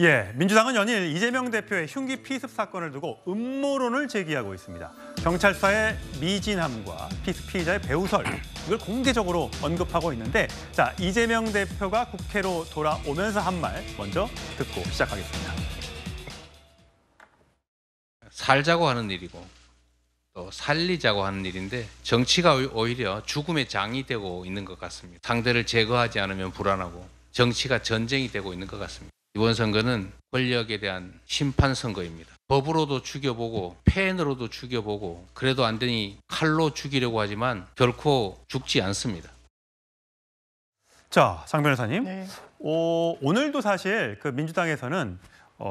예, 민주당은 연일 이재명 대표의 흉기 피습 사건을 두고 음모론을 제기하고 있습니다. 경찰 수사의 미진함과 피습 피의자의 배우설, 이걸 공개적으로 언급하고 있는데, 자, 이재명 대표가 국회로 돌아오면서 한 말 먼저 듣고 시작하겠습니다. 살자고 하는 일이고 또 살리자고 하는 일인데 정치가 오히려 죽음의 장이 되고 있는 것 같습니다. 상대를 제거하지 않으면 불안하고 정치가 전쟁이 되고 있는 것 같습니다. 이번 선거는 권력에 대한 심판 선거입니다. 법으로도 죽여보고 펜으로도 죽여보고 그래도 안 되니 칼로 죽이려고 하지만 결코 죽지 않습니다. 자, 장 변호사님. 네. 오늘도 사실 그 민주당에서는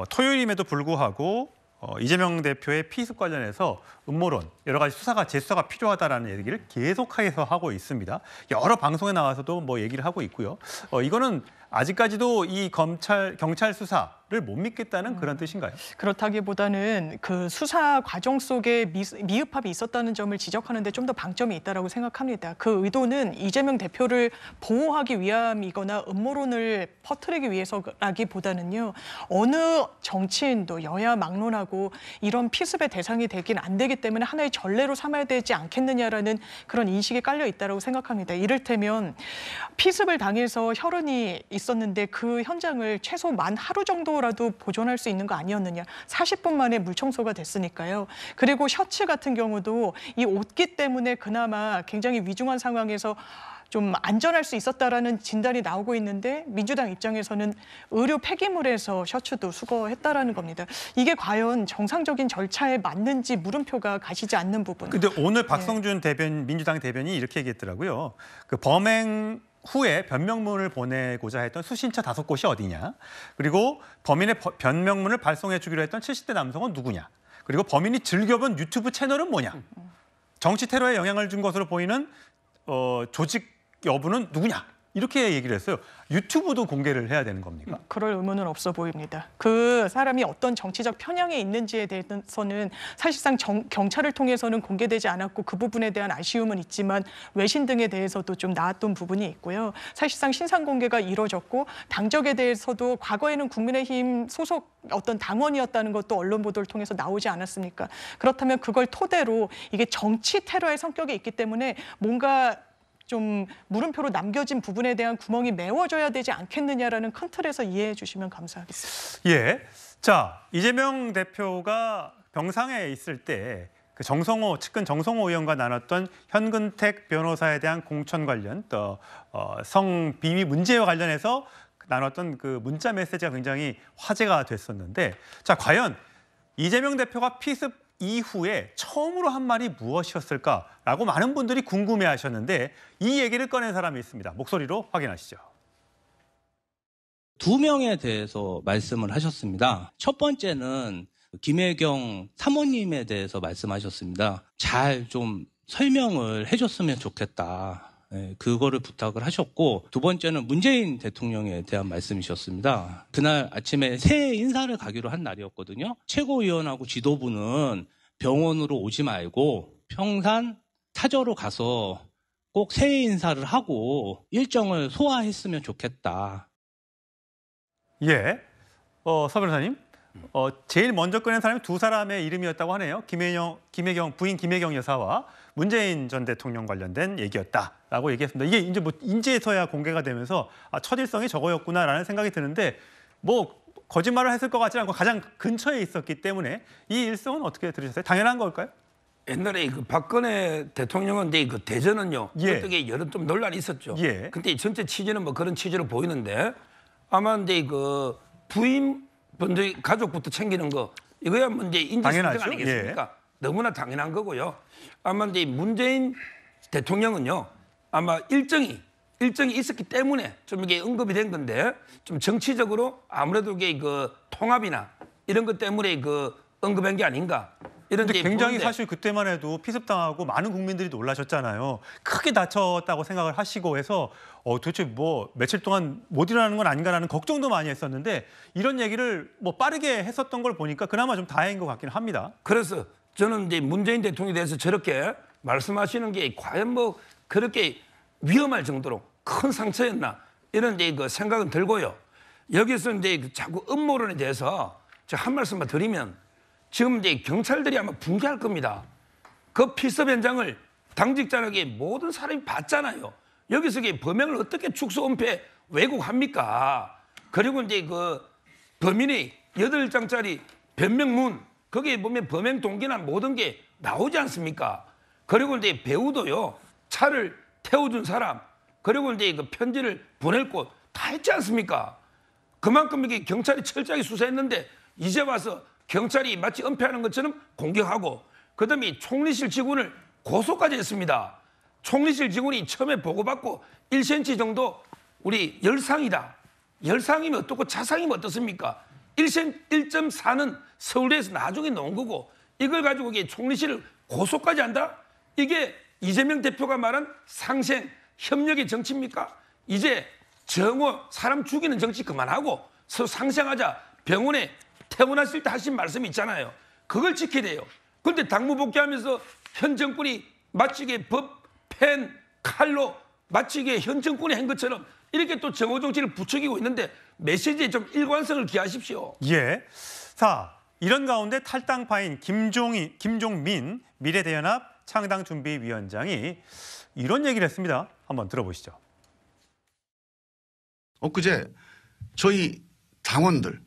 토요일임에도 불구하고 이재명 대표의 피습 관련해서 음모론, 여러 가지 재수사가 필요하다라는 얘기를 계속해서 하고 있습니다. 여러 방송에 나와서도 뭐 얘기를 하고 있고요. 이거는 아직까지도 이 경찰 수사를 못 믿겠다는 그런 뜻인가요? 그렇다기보다는 그 수사 과정 속에 미흡함이 있었다는 점을 지적하는 데 좀 더 방점이 있다고 생각합니다. 그 의도는 이재명 대표를 보호하기 위함이거나 음모론을 퍼뜨리기 위해서라기보다는요. 어느 정치인도 여야 막론하고 이런 피습의 대상이 되긴 안 되기 때문에 하나의 전례로 삼아야 되지 않겠느냐라는 그런 인식이 깔려 있다고 생각합니다. 이를테면 피습을 당해서 혈흔이 있었는데 그 현장을 최소 만 하루 정도라도 보존할 수 있는 거 아니었느냐. 40분 만에 물청소가 됐으니까요. 그리고 셔츠 같은 경우도 이 옷기 때문에 그나마 굉장히 위중한 상황에서 좀 안전할 수 있었다라는 진단이 나오고 있는데 민주당 입장에서는 의료 폐기물에서 셔츠도 수거했다라는 겁니다. 이게 과연 정상적인 절차에 맞는지 물음표가 가시지 않는 부분. 근데 오늘 박성준 민주당 대변인이 이렇게 얘기했더라고요. 그 범행 후에 변명문을 보내고자 했던 수신차 5곳이 어디냐. 그리고 범인의 변명문을 발송해 주기로 했던 70대 남성은 누구냐. 그리고 범인이 즐겨본 유튜브 채널은 뭐냐. 정치 테러에 영향을 준 것으로 보이는 조직 여부는 누구냐. 이렇게 얘기를 했어요. 유튜브도 공개를 해야 되는 겁니까? 그럴 의무는 없어 보입니다. 그 사람이 어떤 정치적 편향에 있는지에 대해서는 사실상 경찰을 통해서는 공개되지 않았고 그 부분에 대한 아쉬움은 있지만 외신 등에 대해서도 좀 나왔던 부분이 있고요. 사실상 신상 공개가 이루어졌고 당적에 대해서도 과거에는 국민의힘 소속 어떤 당원이었다는 것도 언론 보도를 통해서 나오지 않았습니까? 그렇다면 그걸 토대로 이게 정치 테러의 성격이 있기 때문에 뭔가 좀 물음표로 남겨진 부분에 대한 구멍이 메워져야 되지 않겠느냐라는 큰 틀에서 이해해 주시면 감사하겠습니다. 예. 자, 이재명 대표가 병상에 있을 때 그 측근 정성호 의원과 나눴던 현근택 변호사에 대한 공천 관련 또 성비위 문제와 관련해서 나눴던 그 문자 메시지가 굉장히 화제가 됐었는데, 자, 과연 이재명 대표가 피습 이후에 처음으로 한 말이 무엇이었을까라고 많은 분들이 궁금해하셨는데 이 얘기를 꺼낸 사람이 있습니다. 목소리로 확인하시죠. 2명에 대해서 말씀을 하셨습니다. 첫 번째는 김혜경 사모님에 대해서 말씀하셨습니다. 잘 좀 설명을 해줬으면 좋겠다. 그거를 부탁을 하셨고, 두 번째는 문재인 대통령에 대한 말씀이셨습니다. 그날 아침에 새해 인사를 가기로 한 날이었거든요. 최고위원하고 지도부는 병원으로 오지 말고 평산 사저로 가서 꼭 새해 인사를 하고 일정을 소화했으면 좋겠다. 예, 서 변호사님, 제일 먼저 꺼낸 사람이 두 사람의 이름이었다고 하네요. 부인 김혜경 여사와 문재인 전 대통령 관련된 얘기였다라고 얘기했습니다. 이게 이제 뭐 인지에서야 공개가 되면서 첫일성이 저거였구나라는 생각이 드는데, 뭐 거짓말을 했을 것 같지 않고 가장 근처에 있었기 때문에 이 일성은 어떻게 들으셨어요? 당연한 걸까요? 옛날에 그 박근혜 대통령은 그 대전은요, 어떻게 여러 좀 논란이 있었죠. 예. 근데 전체 취지는 뭐 그런 취지로 보이는데, 아마 이제 그 부인 먼저 가족부터 챙기는 거 이거야 문제 인지상정 아니겠습니까? 예. 너무나 당연한 거고요. 아마 이제 문재인 대통령은요, 아마 일정이 있었기 때문에 좀 이게 언급이 된 건데, 좀 정치적으로 아무래도 이게 그 통합이나 이런 것 때문에 그 언급한 게 아닌가. 근데 굉장히 사실 그때만 해도 피습당하고 많은 국민들이 놀라셨잖아요. 크게 다쳤다고 생각을 하시고 해서 도대체 뭐 며칠 동안 못 일어나는 건 아닌가라는 걱정도 많이 했었는데, 이런 얘기를 뭐 빠르게 했었던 걸 보니까 그나마 좀 다행인 것 같긴 합니다. 그래서 저는 이제 문재인 대통령에 대해서 저렇게 말씀하시는 게 과연 뭐 그렇게 위험할 정도로 큰 상처였나 이런 이제 그 생각은 들고요. 여기서 이제 자꾸 음모론에 대해서 제가 한 말씀만 드리면 지금 이제 경찰들이 아마 붕괴할 겁니다. 그 필습 현장을 당직자에게 모든 사람이 봤잖아요. 여기서 범행을 어떻게 축소, 은폐, 왜곡합니까? 그리고 이제 그 범인의 8장짜리 변명문, 거기에 보면 범행 동기나 모든 게 나오지 않습니까? 그리고 이제 배우도요, 차를 태워준 사람, 그리고 이제 그 편지를 보낼 곳 다 했지 않습니까? 그만큼 이게 경찰이 철저하게 수사했는데 이제 와서 경찰이 마치 은폐하는 것처럼 공격하고 그다음에 총리실 직원을 고소까지 했습니다. 총리실 직원이 처음에 보고받고 1cm 정도 우리 열상이다. 열상이면 어떻고 자상이면 어떻습니까? 1.4는 서울대에서 나중에 넣은 거고 이걸 가지고 이게 총리실을 고소까지 한다? 이게 이재명 대표가 말한 상생, 협력의 정치입니까? 이제 정오, 사람 죽이는 정치 그만하고 서로 상생하자. 병원에 퇴원하실 때 하신 말씀이 있잖아요. 그걸 지켜야 돼요. 그런데 당무복귀하면서 현 정권이 마치 이게 법, 펜, 칼로 마치 이게 현 정권이 한 것처럼 이렇게 또 정오 정치를 부추기고 있는데 메시지에 좀 일관성을 기하십시오. 예. 자, 이런 가운데 탈당파인 김종민 미래대연합 창당준비위원장이 이런 얘기를 했습니다. 한번 들어보시죠. 엊그제 저희 당원들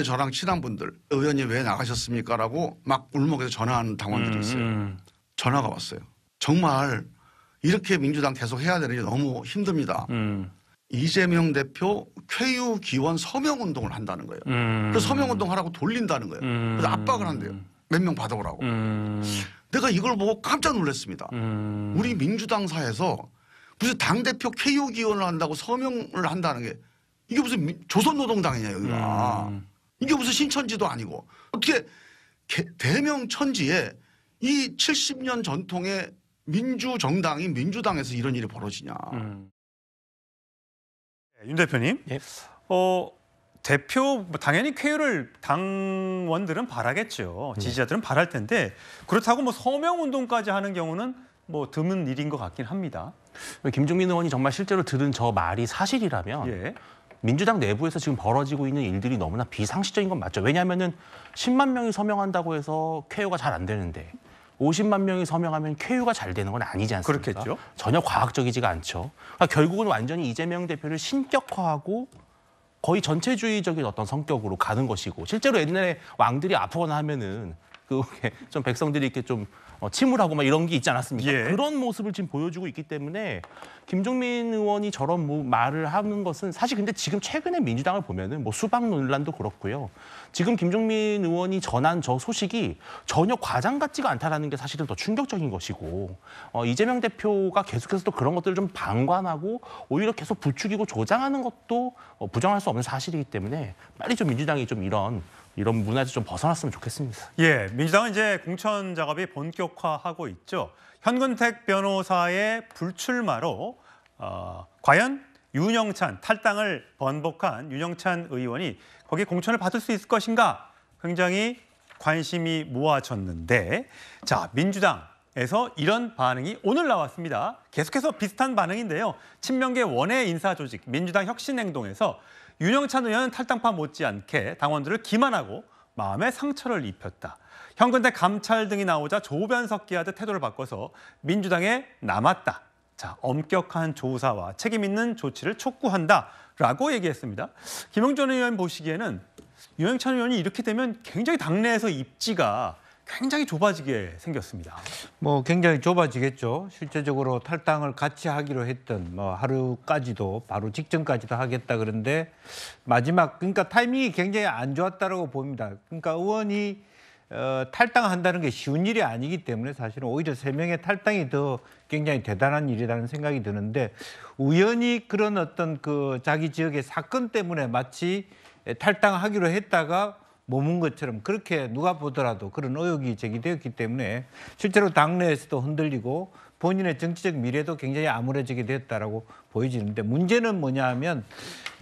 저랑 친한 분들 의원님 왜 나가셨습니까? 라고 막 울먹여서 전화하는 당원들이 있어요. 전화가 왔어요. 정말 이렇게 민주당 계속 해야 되는지 너무 힘듭니다. 이재명 대표 쾌유 기원 서명 운동을 한다는 거예요. 그래서 서명 운동 하라고 돌린다는 거예요. 그래서 압박을 한대요. 몇 명 받아오라고. 내가 이걸 보고 깜짝 놀랐습니다. 우리 민주당사에서 무슨 당대표 쾌유 기원을 한다고 서명을 한다는 게 이게 무슨 조선노동당이냐 여기가. 이게 무슨 신천지도 아니고 어떻게 대명천지에 이 70년 전통의 민주정당인 민주당에서 이런 일이 벌어지냐. 윤 대표님, 예. 대표 당연히 쾌유를 당원들은 바라겠죠. 지지자들은 바랄 텐데 그렇다고 뭐 서명 운동까지 하는 경우는 뭐 드문 일인 것 같긴 합니다. 김종민 의원이 정말 실제로 들은 저 말이 사실이라면 예. 민주당 내부에서 지금 벌어지고 있는 일들이 너무나 비상식적인 건 맞죠. 왜냐하면은 10만 명이 서명한다고 해서 쾌유가 잘 안 되는데 50만 명이 서명하면 쾌유가 잘 되는 건 아니지 않습니까? 그렇겠죠. 전혀 과학적이지가 않죠. 그러니까 결국은 완전히 이재명 대표를 신격화하고 거의 전체주의적인 어떤 성격으로 가는 것이고 실제로 옛날에 왕들이 아프거나 하면은 좀 백성들이 이렇게 좀 침울하고 막 이런 게 있지 않았습니까? 예. 그런 모습을 지금 보여주고 있기 때문에 김종민 의원이 저런 말을 하는 것은 사실 근데 지금 최근에 민주당을 보면은 뭐 수박 논란도 그렇고요. 지금 김종민 의원이 전한 저 소식이 전혀 과장 같지가 않다라는 게 사실은 더 충격적인 것이고 이재명 대표가 계속해서 또 그런 것들을 좀 방관하고 오히려 계속 부추기고 조장하는 것도 부정할 수 없는 사실이기 때문에 빨리 좀 민주당이 좀 이런 문화에서 좀 벗어났으면 좋겠습니다. 예, 민주당은 이제 공천 작업이 본격화하고 있죠. 현근택 변호사의 불출마로 과연 윤영찬 탈당을 번복한 윤영찬 의원이 거기에 공천을 받을 수 있을 것인가 굉장히 관심이 모아졌는데 자 민주당에서 이런 반응이 오늘 나왔습니다. 계속해서 비슷한 반응인데요. 친명계 원외 인사조직 민주당 혁신행동에서 윤영찬 의원은 탈당파 못지않게 당원들을 기만하고 마음의 상처를 입혔다. 현근택 감찰 등이 나오자 조변석기하듯 태도를 바꿔서 민주당에 남았다. 자, 엄격한 조사와 책임 있는 조치를 촉구한다라고 얘기했습니다. 김영준 의원 보시기에는 윤영찬 의원이 이렇게 되면 굉장히 당내에서 입지가 굉장히 좁아지게 생겼습니다. 뭐 굉장히 좁아지겠죠. 실제적으로 탈당을 같이 하기로 했던 뭐 하루까지도 바로 직전까지도 하겠다 그런데 마지막 그러니까 타이밍이 굉장히 안 좋았다라고 봅니다. 그러니까 의원이 탈당한다는 게 쉬운 일이 아니기 때문에 사실은 오히려 3명의 탈당이 더 굉장히 대단한 일이라는 생각이 드는데 우연히 그런 어떤 그 자기 지역의 사건 때문에 마치 탈당하기로 했다가 머문 것처럼 그렇게 누가 보더라도 그런 의혹이 제기되었기 때문에 실제로 당내에서도 흔들리고 본인의 정치적 미래도 굉장히 암울해지게 되었다라고 보여지는데 문제는 뭐냐 하면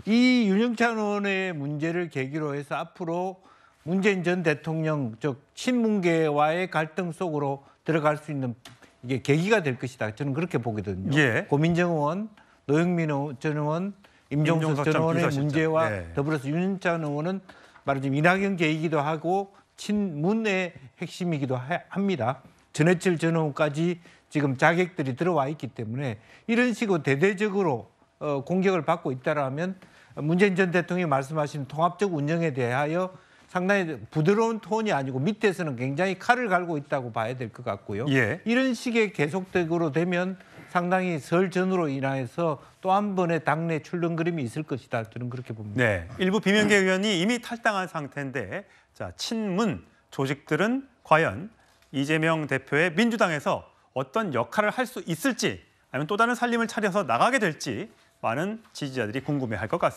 이 윤영찬 의원의 문제를 계기로 해서 앞으로 문재인 전 대통령 즉 친문계와의 갈등 속으로 들어갈 수 있는 이게 계기가 될 것이다. 저는 그렇게 보거든요. 예. 고민정 의원, 노영민 전 의원, 임종석 전 의원의 비서실장. 문제와 네. 더불어서 윤영찬 의원은 말하자면 이낙연계이기도 하고 친문의 핵심이기도 합니다. 전해철 전 의원까지 지금 자객들이 들어와 있기 때문에 이런 식으로 대대적으로 공격을 받고 있다라면 문재인 전 대통령이 말씀하신 통합적 운영에 대하여 상당히 부드러운 톤이 아니고 밑에서는 굉장히 칼을 갈고 있다고 봐야 될 것 같고요. 예. 이런 식의 계속적으로 되면 상당히 설 전후로 인해서 또 한 번의 당내 출렁거림이 있을 것이다. 저는 그렇게 봅니다. 네, 일부 비명계 의원이 이미 탈당한 상태인데 자, 친문 조직들은 과연 이재명 대표의 민주당에서 어떤 역할을 할 수 있을지 아니면 또 다른 살림을 차려서 나가게 될지 많은 지지자들이 궁금해할 것 같습니다.